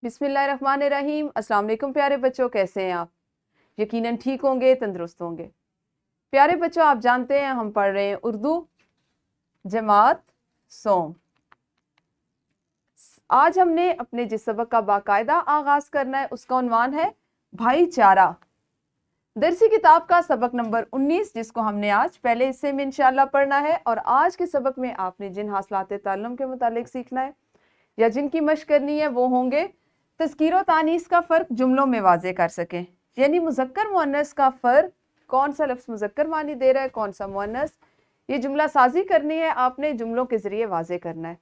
बिस्मिल्लाहिर्रहमानिर्रहीम। अस्सलाम वालेकुम प्यारे बच्चों, कैसे हैं आप? यकीनन ठीक होंगे, तंदुरुस्त होंगे। प्यारे बच्चों, आप जानते हैं हम पढ़ रहे हैं उर्दू जमात सोम। आज हमने अपने जिस सबक का बाकायदा आगाज करना है उसका उन्वान है भाईचारा। दरसी किताब का सबक नंबर 19, जिसको हमने आज पहले हिस्से में इंशाल्लाह पढ़ना है। और आज के सबक में आपने जिन हासिलात ताल्लुम के मुतालिक सीखना है या जिनकी मशक करनी है वो होंगे तज़कीर और तानीस का फ़र्क जुमलों में वाज़े कर सकें, यानी मुज़क्कर मुअन्नस का फ़र्क, कौन सा लफ्ज़ मुज़क्कर मानी दे रहा है, कौन सा मुअन्नस, ये जुमला साजी करनी है, आपने जुमलों के ज़रिए वाज़े करना है।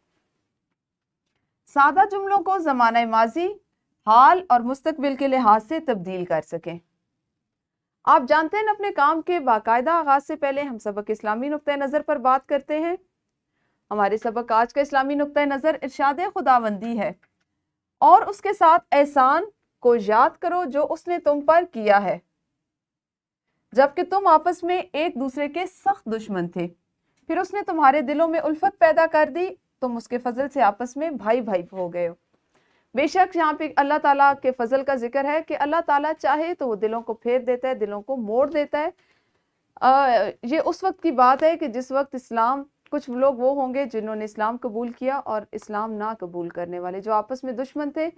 सादा जुमलों को ज़माना माजी, हाल और मुस्तकबिल के लिहाज से तब्दील कर सकें। आप जानते हैं अपने काम के बाकायदा आगाज़ से पहले हम सबक इस्लामी नुक्ता नज़र पर बात करते हैं। हमारे सबक आज का इस्लामी नुक्ता नज़र इरशाद खुदावंदी है और उसके साथ एहसान को याद करो जो उसने तुम पर किया है, जबकि तुम आपस में एक दूसरे के सख्त दुश्मन थे, फिर उसने तुम्हारे दिलों में उल्फत पैदा कर दी, तुम उसके फजल से आपस में भाई भाई हो गए हो। बेशक यहाँ पे अल्लाह ताला के फजल का जिक्र है कि अल्लाह ताला चाहे तो वो दिलों को फेर देता है, दिलों को मोड़ देता है। ये उस वक्त की बात है कि जिस वक्त इस्लाम, कुछ लोग वो होंगे जिन्होंने इस्लाम कबूल किया और इस्लाम ना कबूल करने वाले जो आपस में दुश्मन थे,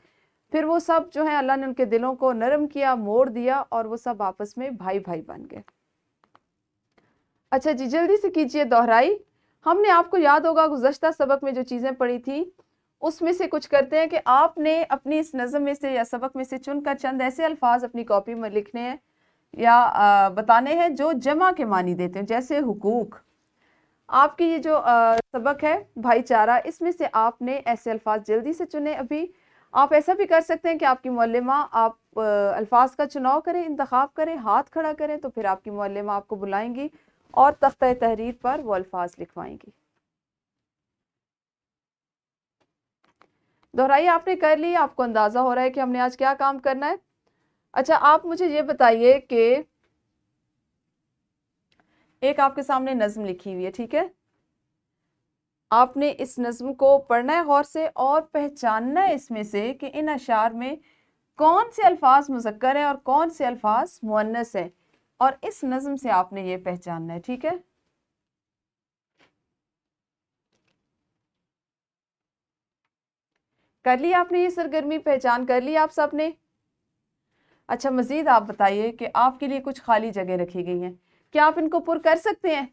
फिर वो सब जो है अल्लाह ने उनके दिलों को नरम किया, मोड़ दिया और वो सब आपस में भाई भाई बन गए। अच्छा जी, जल्दी से कीजिए दोहराई। हमने, आपको याद होगा गुज़श्ता सबक में जो चीज़ें पढ़ी थी उसमें से कुछ करते हैं कि आपने अपनी इस नज़म में से या सबक में से चुनकर चंद ऐसे अल्फाज अपनी कॉपी में लिखने हैं या बताने हैं जो जमा के मानी देते हैं, जैसे हुकूक। आपकी ये जो सबक है भाईचारा, इसमें से आपने ऐसे अल्फाज जल्दी से चुने। अभी आप ऐसा भी कर सकते हैं कि आपकी मुअल्लिमा, आप अल्फाज का चुनाव करें, इंतखाब करें, हाथ खड़ा करें, तो फिर आपकी मुअल्लिमा आपको बुलाएंगी और तख्ता तहरीर पर वो अल्फाज लिखवाएंगी। दोहराई आपने कर ली, आपको अंदाज़ा हो रहा है कि हमने आज क्या काम करना है। अच्छा, आप मुझे ये बताइए कि एक आपके सामने नज़्म लिखी हुई है, ठीक है? आपने इस नज़्म को पढ़ना है गौर से और पहचानना है इसमें से कि इन अशार में कौन से अल्फाज मुज़क्कर हैं और कौन से अल्फाज मुअन्नस हैं, और इस नज़्म से आपने ये पहचानना है, ठीक है? कर ली आपने ये सरगर्मी, पहचान कर ली आप सब ने? अच्छा, मज़ीद आप बताइए कि आपके लिए कुछ खाली जगह रखी गई हैं, क्या आप इनको पुर कर सकते हैं?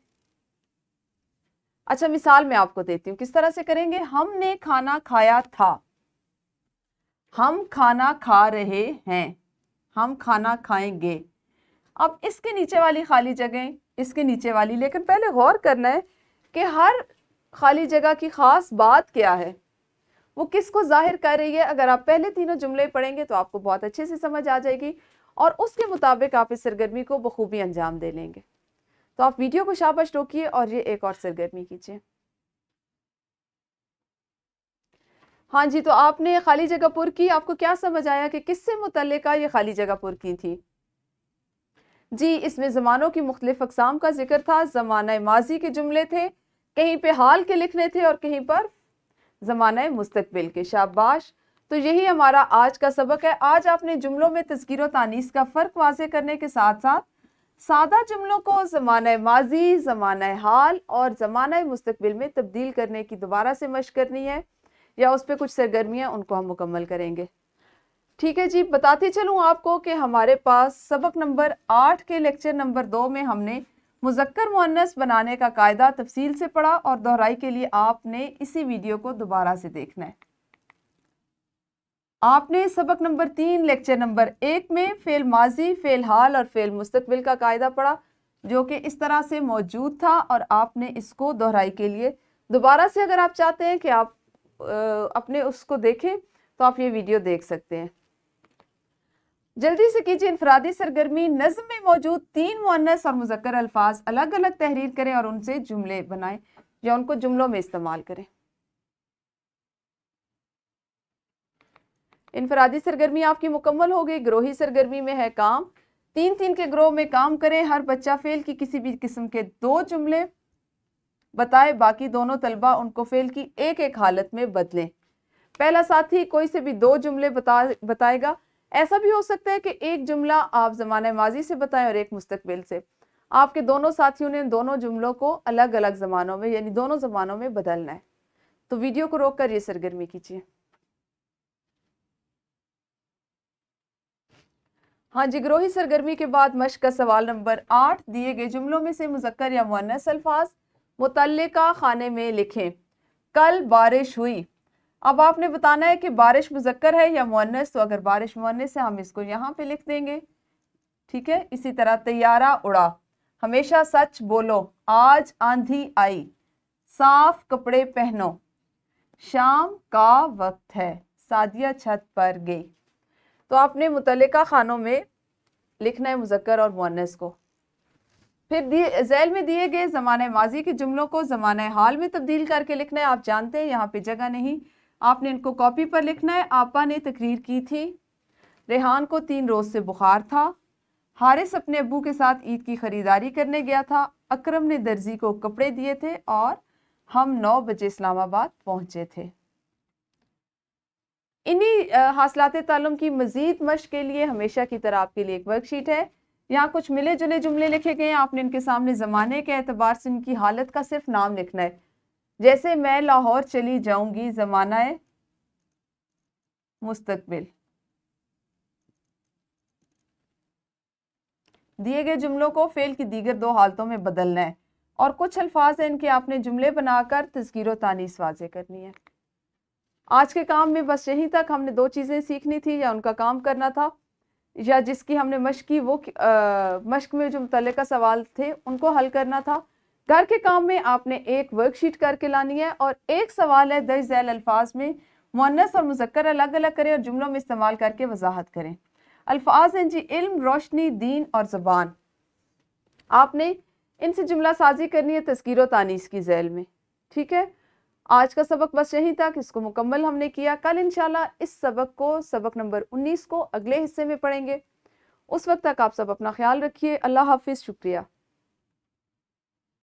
अच्छा, मिसाल मैं आपको देती हूँ किस तरह से करेंगे। हमने खाना खाया था, हम खाना खा रहे हैं, हम खाना खाएंगे। अब इसके नीचे वाली खाली जगह, इसके नीचे वाली, लेकिन पहले गौर करना है कि हर खाली जगह की खास बात क्या है, वो किसको जाहिर कर रही है। अगर आप पहले तीनों जुमले पढ़ेंगे तो आपको बहुत अच्छे से समझ आ जाएगी और उसके मुताबिक आप इस सरगर्मी को बखूबी अंजाम दे लेंगे। तो आप वीडियो को शाबाश रोकिए और ये एक और सरगर्मी कीजिए। हाँ जी, तो आपने खाली जगह पुर की, आपको क्या समझ आया कि किससे मुतल्लिका ये खाली जगह पुर की थी? जी, इसमें ज़मानों की मुख्तलिफ अक़साम का जिक्र था। ज़माना माजी के जुमले थे, कहीं पे हाल के लिखने थे और कहीं पर ज़माना मुस्तकबिल के। शाबाश। तो यही हमारा आज का सबक है। आज आपने जुमलों में तज़कीर और तानीस का फ़र्क वाज़े करने के साथ साथ सादा जुमलों को ज़माना माजी, ज़माना हाल और ज़माना मुस्तकबिल में तब्दील करने की दोबारा से मशक़ करनी है, या उस पर कुछ सरगर्मियाँ उनको हम मुकम्मल करेंगे। ठीक है जी, बताती चलूँ आपको कि हमारे पास सबक नंबर 8 के लेक्चर नंबर 2 में हमने मुज़क्कर मुअन्नस बनाने का कायदा तफसील से पढ़ा और दोहराई के लिए आपने इसी वीडियो को दोबारा से देखना है। आपने सबक नंबर 3 लेक्चर नंबर 1 में फेल माजी, फेल हाल और फेल मुस्तकबिल का कायदा पढ़ा, जो कि इस तरह से मौजूद था, और आपने इसको दोहराई के लिए दोबारा से, अगर आप चाहते हैं कि आप अपने उसको देखें तो आप ये वीडियो देख सकते हैं। जल्दी से कीजिए इनफरादी सरगर्मी। नज़्म में मौजूद 3 मुअन्नस और मुज़क्कर अल्फाज अलग अलग तहरीर करें और उनसे जुमले बनाएं या उनको जुमलों में इस्तेमाल करें। इनफरादी सरगर्मी आपकी मुकम्मल हो गई। ग्रोही सरगर्मी में है काम, 3-3 के ग्रोह में काम करें। हर बच्चा फेल की किसी भी किस्म के 2 जुमले बताए, बाकी दोनों तलबा उनको फेल की एक एक हालत में बदलें। पहला साथी कोई से भी 2 जुमले बताएगा। ऐसा भी हो सकता है कि एक जुमला आप ज़माने माजी से बताएं और एक मुस्तकबिल से। आपके दोनों साथियों ने दोनों जुमलों को अलग अलग ज़मानों में यानी दोनों ज़मानों में बदलना है। तो वीडियो को रोक कर ये सरगर्मी कीजिए। हाँ जी, ग्रोही सरगर्मी के बाद मश्क का सवाल नंबर 8, दिए गए जुमलों में से मुज़क्कर या मुअन्नस अल्फाज मुतल्लिका खाने में लिखें। कल बारिश हुई। अब आपने बताना है कि बारिश मुज़क्कर है या मुअन्नस। तो अगर बारिश मुअन्नस है हम इसको यहाँ पे लिख देंगे, ठीक है। इसी तरह तैयारा उड़ा, हमेशा सच बोलो, आज आंधी आई, साफ कपड़े पहनो, शाम का वक्त है, सादिया छत पर गई। तो आपने मुतल्लिका खानों में लिखना है मुज़क्कर और मुअन्नस को। फिर ज़ैल में दिए गए ज़माने माजी के जुमलों को ज़माने हाल में तब्दील करके लिखना है। आप जानते हैं यहाँ पे जगह नहीं, आपने इनको कॉपी पर लिखना है। आपा ने तकरीर की थी, रेहान को 3 रोज़ से बुखार था, हारिस अपने अब्बू के साथ ईद की खरीदारी करने गया था, अकरम ने दर्जी को कपड़े दिए थे और हम 9 बजे इस्लामाबाद पहुँचे थे। इन्हीं हासिलात ताल्लुम की मज़ीद मश्क के लिए हमेशा की तरह आपके लिए एक वर्कशीट है। यहाँ कुछ मिले जुले जुमले लिखे गए हैं। आपने इनके सामने ज़माने के एतबार से इनकी हालत का सिर्फ नाम लिखना है। जैसे मैं लाहौर चली जाऊंगी, ज़माना है मुस्तकबिल। दिए गए जुमलों को फेल की दीगर 2 हालतों में बदलना है और कुछ अल्फाज हैं इनके आपने जुमले बनाकर तज़कीर व तानीस वाज़े करनी है। आज के काम में बस यहीं तक। हमने 2 चीज़ें सीखनी थी, या उनका काम करना था, या जिसकी हमने मश्क की वो मश्क में जो मुतल्लिका सवाल थे उनको हल करना था। घर के काम में आपने एक वर्कशीट करके लानी है और एक सवाल है दर्ज झैल अल्फाज में मुअन्नस और मुज़क्कर अलग अलग करें और जुमलों में इस्तेमाल करके वजाहत करें। अल्फाज हैं जी इल्म, रोशनी, दीन और ज़बान। आपने इनसे जुमला साजी करनी है तज़कीर व तानीस की झैल में, ठीक है। आज का सबक बस यहीं तक, इसको मुकम्मल हमने किया। कल इंशाल्लाह इस सबक को, सबक नंबर 19 को अगले हिस्से में पढ़ेंगे। उस वक्त तक आप सब अपना ख्याल रखिए। अल्लाह हाफिज़, शुक्रिया।